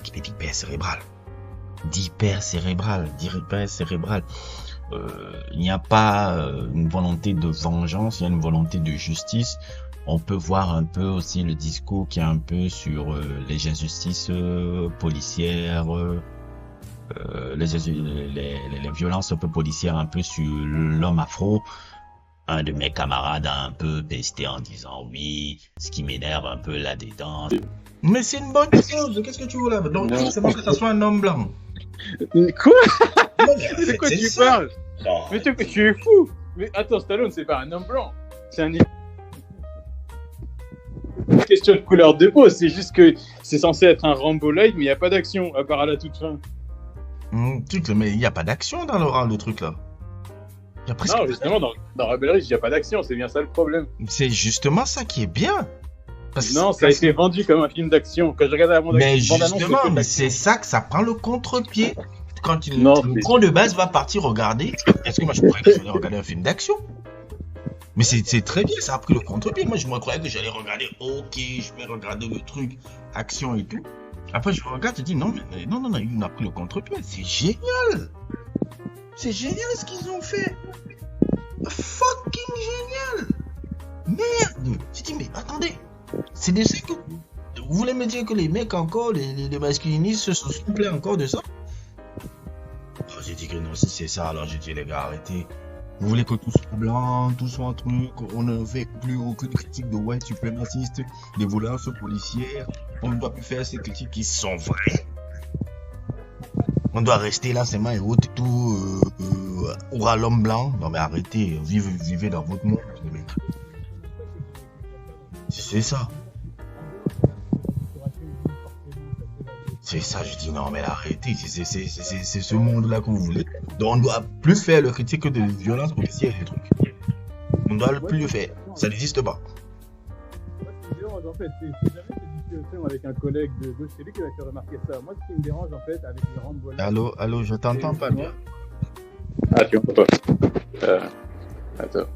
qu'il est d'hypercérébral. D'hypercérébral. Il n'y a pas une volonté de vengeance, il y a une volonté de justice. On peut voir un peu aussi le discours qui est un peu sur les injustices policières, les violences un peu policières, un peu sur l'homme afro. Un de mes camarades a un peu pesté en disant oui, ce qui m'énerve un peu là-dedans. Mais c'est une bonne chose, qu'est-ce que tu veux là? Donc c'est bon que ça soit un homme blanc. Quoi? De quoi tu parles? Mais tu es fou. Mais attends, Stallone, c'est pas un homme blanc. C'est une question de couleur de peau. C'est juste que c'est censé être un Rambo-like, mais il n'y a pas d'action, à part à la toute fin. Mais il n'y a pas d'action dans le truc là. Non, justement, dans Rebel Ridge, il n'y a pas d'action. C'est bien ça le problème. C'est justement ça qui est bien. Non, ça a été vendu comme un film d'action. Quand je regardais la bande-annonce, mais justement, mais c'est ça que ça prend le contre-pied. Quand le con de base va partir regarder, est-ce que moi je croyais que j'allais regarder un film d'action? Mais c'est très bien, ça a pris le contre-pied. Moi je me croyais que j'allais regarder, ok, je vais regarder le truc, action et tout. Après je regarde, je dis non, il a pris le contre-pied. C'est génial! C'est génial ce qu'ils ont fait! Fucking génial! Merde! J'ai dit, mais attendez! C'est de ça que vous voulez me dire que les mecs encore, les masculinistes se sont plaints encore de ça? Oh, j'ai dit que non, si c'est ça, alors j'ai dit les gars, arrêtez. Vous voulez que tout soit blanc, tout soit un truc, on ne fait plus aucune critique de white suprémacistes, des violences policières, on ne doit plus faire ces critiques qui sont vraies. On doit rester là, c'est ma route et tout, à l'homme blanc. Non mais arrêtez, vivez dans votre monde, les mecs. C'est ça. C'est ça, je dis non mais arrêtez, c'est ce monde-là que vous voulez. Donc on doit plus faire le critique de violence policière et des trucs. On doit plus le faire, ça n'existe pas. En fait, c'est jamais cette discussion avec un collègue de gauche, c'est lui qui va te remarquer ça. Moi, ce qui me dérange en fait avec les Rambo. Allô, je t'entends pas bien. Ah, tu m'entends pas. Attends.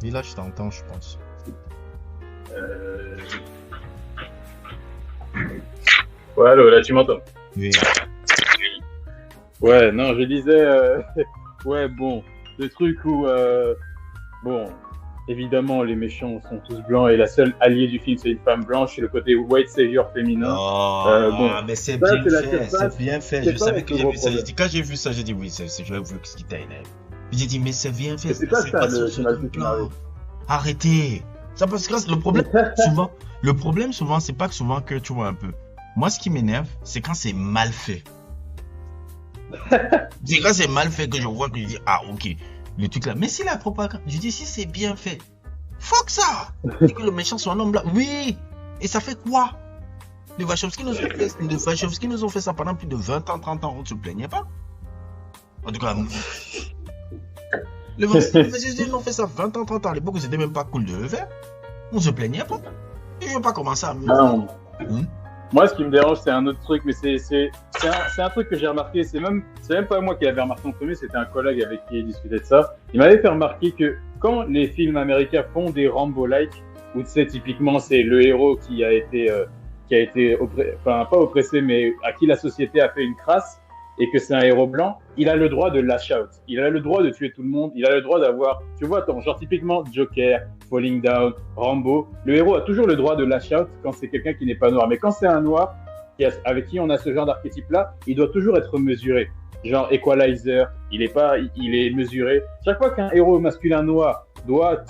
Et là, je t'entends, je pense. Ouais, allô, là, tu m'entends? Oui. Ouais, non, je disais... ouais, bon, le truc où... bon... Évidemment, les méchants sont tous blancs et la seule alliée du film, c'est une femme blanche. C'est le côté white savior féminin. Oh, mais c'est bien fait, c'est bien fait. Je savais que j'ai vu ça. Quand j'ai vu ça, j'ai dit oui, je vais voir ce qui t'énerve. J'ai dit, mais c'est bien fait. C'est pas ça le plan. Arrêtez. Ça parce que le problème souvent, c'est pas que souvent que tu vois un peu. Moi, ce qui m'énerve, c'est quand c'est mal fait. C'est quand c'est mal fait que je vois que je dis, ah, ok. Le truc là, mais si la propagande, je dis si c'est bien fait, fuck ça! Et que le méchant soit un homme blanc, oui! Et ça fait quoi? Les Wachowski nous ont fait ça pendant plus de 20 ans, 30 ans, on ne se plaignait pas. En tout cas, les Wachowski nous ont fait ça 20 ans, 30 ans, à l'époque c'était même pas cool de le faire. On ne se plaignait pas. Et je ne veux pas commencer à me... Moi, ce qui me dérange, c'est un autre truc, mais c'est un truc que j'ai remarqué. C'est même pas moi qui l'avais remarqué en premier, c'était un collègue avec qui il discutait de ça. Il m'avait fait remarquer que quand les films américains font des Rambo-like, où tu sais, typiquement, c'est le héros qui a été pas oppressé, mais à qui la société a fait une crasse, et que c'est un héros blanc, il a le droit de lash out. Il a le droit de tuer tout le monde. Il a le droit d'avoir, tu vois, genre typiquement Joker, Falling Down, Rambo. Le héros a toujours le droit de lash out quand c'est quelqu'un qui n'est pas noir. Mais quand c'est un noir avec qui on a ce genre d'archétype-là, il doit toujours être mesuré. Genre Equalizer, il est mesuré. Chaque fois qu'un héros masculin noir doit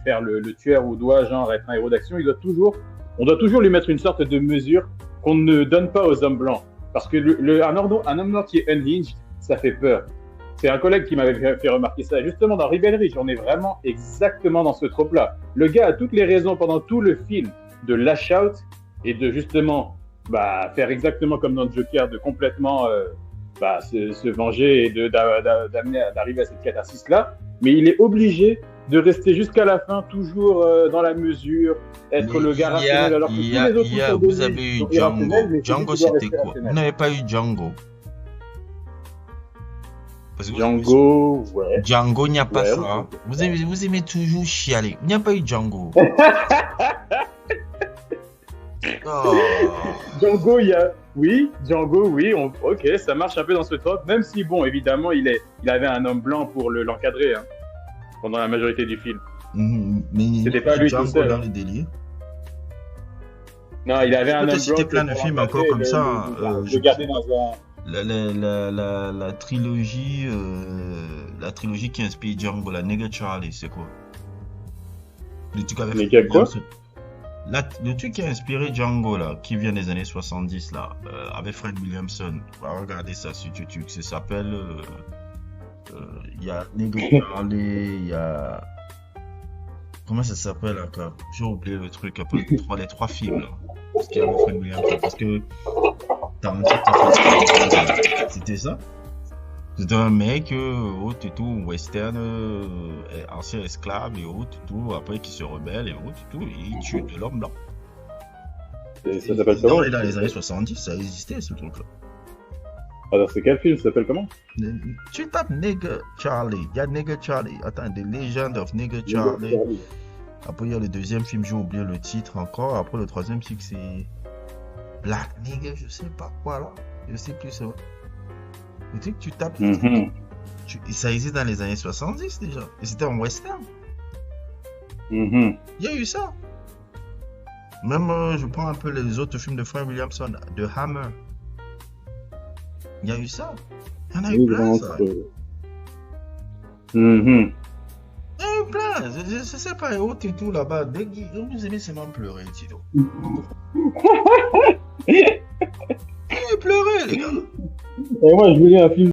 faire le tueur ou doit être un héros d'action, on doit toujours lui mettre une sorte de mesure qu'on ne donne pas aux hommes blancs. Parce que un homme noir qui est unhinged, ça fait peur. C'est un collègue qui m'avait fait remarquer ça. Justement, dans Rebel Ridge, on est vraiment exactement dans ce trope-là. Le gars a toutes les raisons pendant tout le film de lash out et de justement faire exactement comme dans Joker, de complètement se venger et d'arriver à cette catharsis-là. Mais il est obligé de rester jusqu'à la fin, toujours dans la mesure, être le gars rationnel, alors que tous les autres vous avez eu Django. Django, c'était quoi? Vous n'avez pas eu Django? Django, ouais. Django, il n'y a pas ça. Vous aimez toujours chialer. Il n'y a pas eu Django. Oh. Django, il y a... Oui, Django, oui, ok, ça marche un peu dans ce trope, même si, bon, évidemment, il avait un homme blanc pour l'encadrer, hein, pendant la majorité du film. Mais c'était pas lui Django tout seul. Dans le délire. Non, il avait un homme blanc. C'était plein de films encore comme ça. Je gardais dans un... La trilogie qui inspire Django, la Nigga Charlie, c'est quoi? Le truc avec le truc qui a inspiré Django là, qui vient des années 70 là, avec Fred Williamson. On va regarder ça sur YouTube. Ça s'appelle. Il y a Nigga Charlie, il y a. Comment ça s'appelle encore? J'ai oublié le truc après les trois films là. Parce qu'il y avait Fred Williamson. Parce que c'était ça. C'était un mec autre et tout, western, ancien esclave et autre et tout, après qui se rebelle et autre et tout, et il tue de l'homme blanc. Ça s'appelle comment? Dans les années 70, ça existait ce truc-là. Alors c'est quel film? Ça s'appelle comment? Tu tapes Nigga Charlie, il y a Nigga Charlie, attends, The Legend of Nigga Charlie. Après il y a le deuxième film, j'ai oublié le titre encore, après le troisième film c'est Black Nigga, je sais pas quoi là, je sais plus c'est vrai. Le truc tu tapes, ça existe dans les années 70 déjà, et c'était en western. Il y a eu ça. Même je prends un peu les autres films de Fred Williamson, de Hammer. Il y a eu ça. Il y en a eu plein ça. Il y a eu plein, je sais pas, autre et tout là-bas, vous aimez seulement pleurer, Tito. Pleurer les gars. Et moi je voulais un film